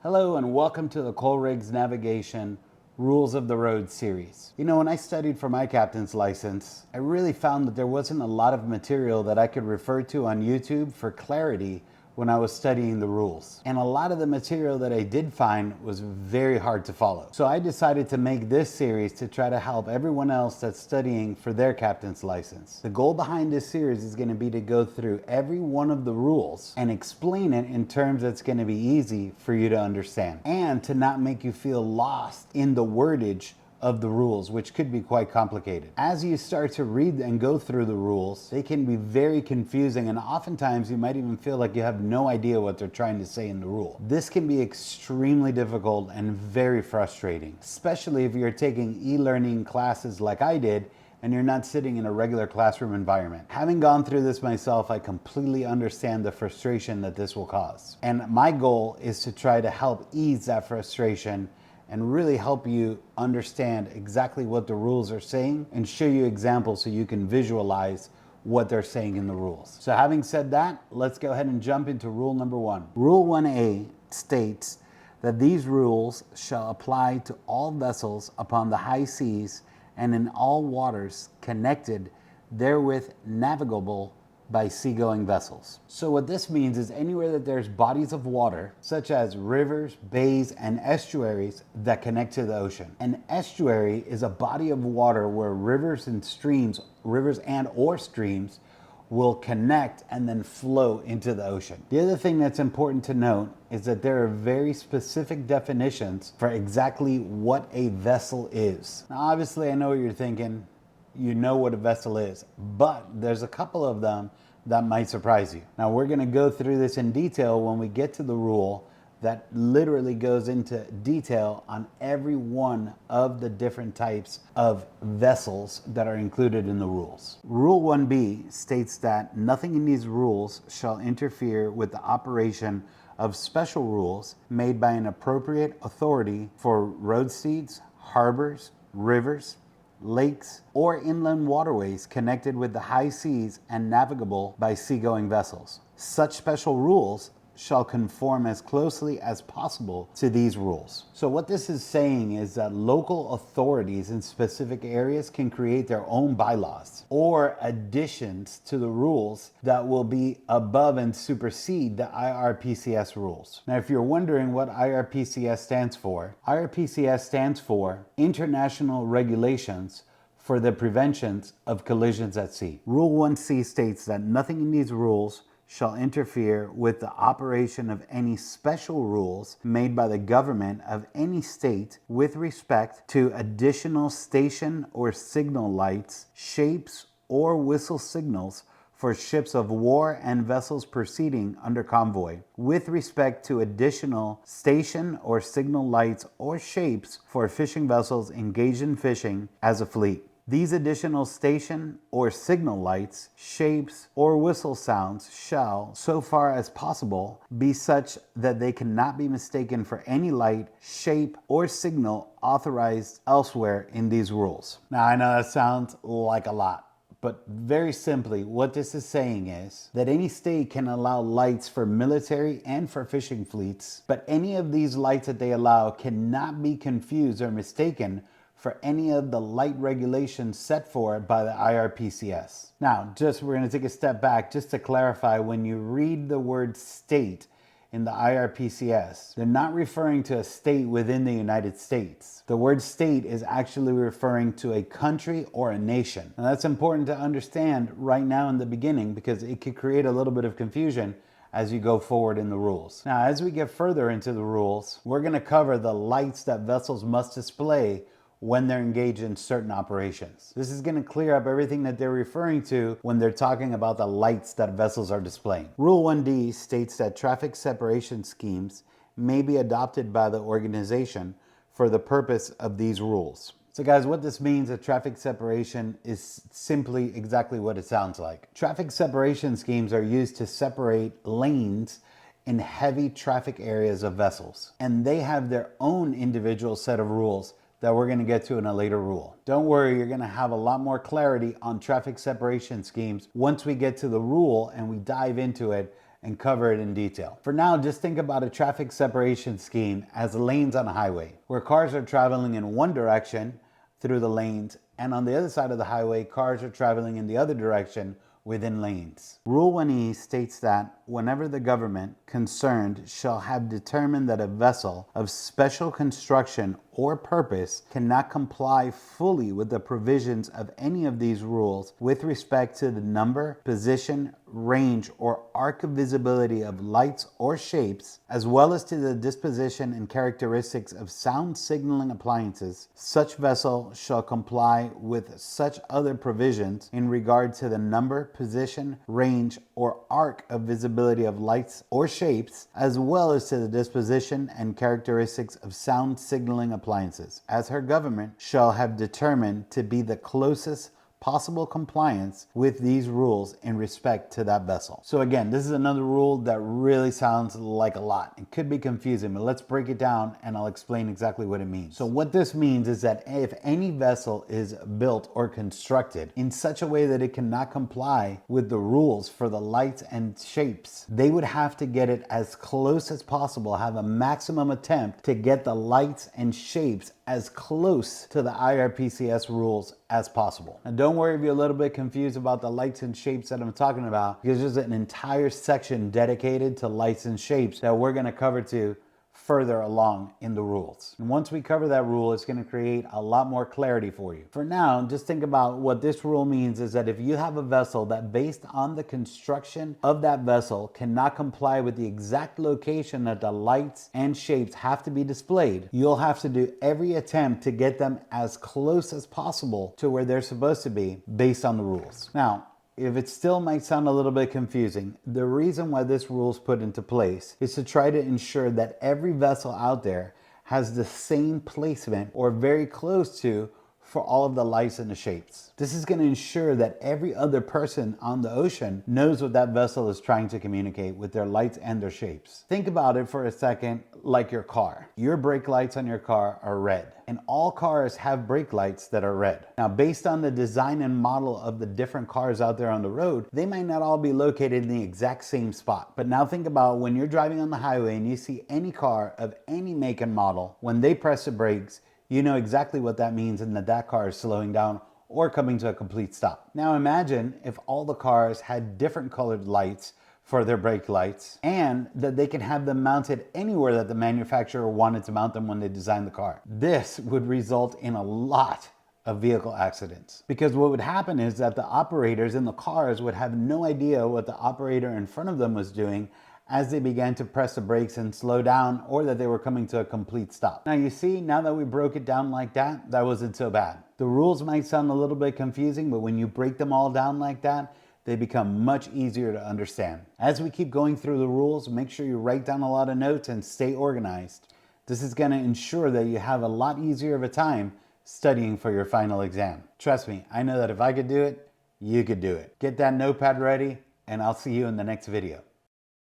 Hello and welcome to the COLREGS Navigation Rules of the Road series. You know, when I studied for my captain's license, I really found that there wasn't a lot of material that I could refer to on YouTube for clarity when I was studying the rules. And a lot of the material that I did find was very hard to follow. So I decided to make this series to try to help everyone else that's studying for their captain's license. The goal behind this series is going to be to go through every one of the rules and explain it in terms that's going to be easy for you to understand and to not make you feel lost in the wordage of the rules, which could be quite complicated. As you start to read and go through the rules, they can be very confusing, and oftentimes you might even feel like you have no idea what they're trying to say in the rule. This can be extremely difficult and very frustrating, especially if you're taking e-learning classes like I did and you're not sitting in a regular classroom environment. Having gone through this myself, I completely understand the frustration that this will cause. And my goal is to try to help ease that frustration and really help you understand exactly what the rules are saying and show you examples so you can visualize what they're saying in the rules. So having said that, let's go ahead and jump into rule number 1. Rule 1A states that these rules shall apply to all vessels upon the high seas and in all waters connected therewith navigable by seagoing vessels. So what this means is anywhere that there's bodies of water, such as rivers, bays, and estuaries that connect to the ocean. An estuary is a body of water where rivers and or streams will connect and then flow into the ocean. The other thing that's important to note is that there are very specific definitions for exactly what a vessel is. Now, obviously, I know what you're thinking. You know what a vessel is, but there's a couple of them that might surprise you. Now we're going to go through this in detail when we get to the rule that literally goes into detail on every one of the different types of vessels that are included in the rules. Rule 1B states that nothing in these rules shall interfere with the operation of special rules made by an appropriate authority for roadsteads, harbors, rivers, lakes, or inland waterways connected with the high seas and navigable by seagoing vessels. Such special rules shall conform as closely as possible to these rules. So what this is saying is that local authorities in specific areas can create their own bylaws or additions to the rules that will be above and supersede the IRPCS rules. Now, if you're wondering what IRPCS stands for, IRPCS stands for International Regulations for the Prevention of Collisions at Sea. Rule 1C states that nothing in these rules shall interfere with the operation of any special rules made by the government of any state with respect to additional station or signal lights, shapes, or whistle signals for ships of war and vessels proceeding under convoy, with respect to additional station or signal lights or shapes for fishing vessels engaged in fishing as a fleet. These additional station or signal lights, shapes, or whistle sounds shall, so far as possible, be such that they cannot be mistaken for any light, shape, or signal authorized elsewhere in these rules. Now, I know that sounds like a lot, but very simply, what this is saying is that any state can allow lights for military and for fishing fleets, but any of these lights that they allow cannot be confused or mistaken for any of the light regulations set for by the IRPCS. Now, we're going to take a step back just to clarify. When you read the word state in the IRPCS, they're not referring to a state within the United States. The word state is actually referring to a country or a nation. Now, that's important to understand right now in the beginning because it could create a little bit of confusion as you go forward in the rules. Now, as we get further into the rules, we're going to cover the lights that vessels must display when they're engaged in certain operations. This is going to clear up everything that they're referring to when they're talking about the lights that vessels are displaying. Rule 1D states that traffic separation schemes may be adopted by the organization for the purpose of these rules. So guys, what this means, a traffic separation, is simply exactly what it sounds like. Traffic separation schemes are used to separate lanes in heavy traffic areas of vessels, and they have their own individual set of rules that we're going to get to in a later rule. Don't worry, you're going to have a lot more clarity on traffic separation schemes once we get to the rule and we dive into it and cover it in detail. For now, just think about a traffic separation scheme as lanes on a highway, where cars are traveling in one direction through the lanes, and on the other side of the highway, cars are traveling in the other direction within lanes. Rule 1E states that whenever the government concerned shall have determined that a vessel of special construction or purpose cannot comply fully with the provisions of any of these rules with respect to the number, position, range, or arc of visibility of lights or shapes, as well as to the disposition and characteristics of sound signaling appliances, such vessel shall comply with such other provisions in regard to the number, position, range, or arc of visibility of lights or shapes, as well as to the disposition and characteristics of sound signaling appliances, as her government shall have determined to be the closest possible compliance with these rules in respect to that vessel. So again, this is another rule that really sounds like a lot. It could be confusing, but let's break it down and I'll explain exactly what it means. So what this means is that if any vessel is built or constructed in such a way that it cannot comply with the rules for the lights and shapes, they would have to get it as close as possible, have a maximum attempt to get the lights and shapes as close to the IRPCS rules as possible. Now don't worry if you're a little bit confused about the lights and shapes that I'm talking about, because there's an entire section dedicated to lights and shapes that we're going to cover to further along in the rules. And once we cover that rule, it's going to create a lot more clarity for you. For now, just think about what this rule means is that if you have a vessel that based on the construction of that vessel cannot comply with the exact location that the lights and shapes have to be displayed, you'll have to do every attempt to get them as close as possible to where they're supposed to be based on the rules. Now, if it still might sound a little bit confusing, the reason why this rule is put into place is to try to ensure that every vessel out there has the same placement or very close to for all of the lights and the shapes. This is going to ensure that every other person on the ocean knows what that vessel is trying to communicate with their lights and their shapes. Think about it for a second like your car. Your brake lights on your car are red, and all cars have brake lights that are red. Now, based on the design and model of the different cars out there on the road, they might not all be located in the exact same spot. But now think about when you're driving on the highway and you see any car of any make and model, when they press the brakes, you know exactly what that means and that that car is slowing down or coming to a complete stop. Now imagine if all the cars had different colored lights for their brake lights and that they can have them mounted anywhere that the manufacturer wanted to mount them when they designed the car. This would result in a lot of vehicle accidents, because what would happen is that the operators in the cars would have no idea what the operator in front of them was doing as they began to press the brakes and slow down, or that they were coming to a complete stop. Now you see, now that we broke it down like that, that wasn't so bad. The rules might sound a little bit confusing, but when you break them all down like that, they become much easier to understand. As we keep going through the rules, make sure you write down a lot of notes and stay organized. This is going to ensure that you have a lot easier of a time studying for your final exam. Trust me, I know that if I could do it, you could do it. Get that notepad ready, and I'll see you in the next video.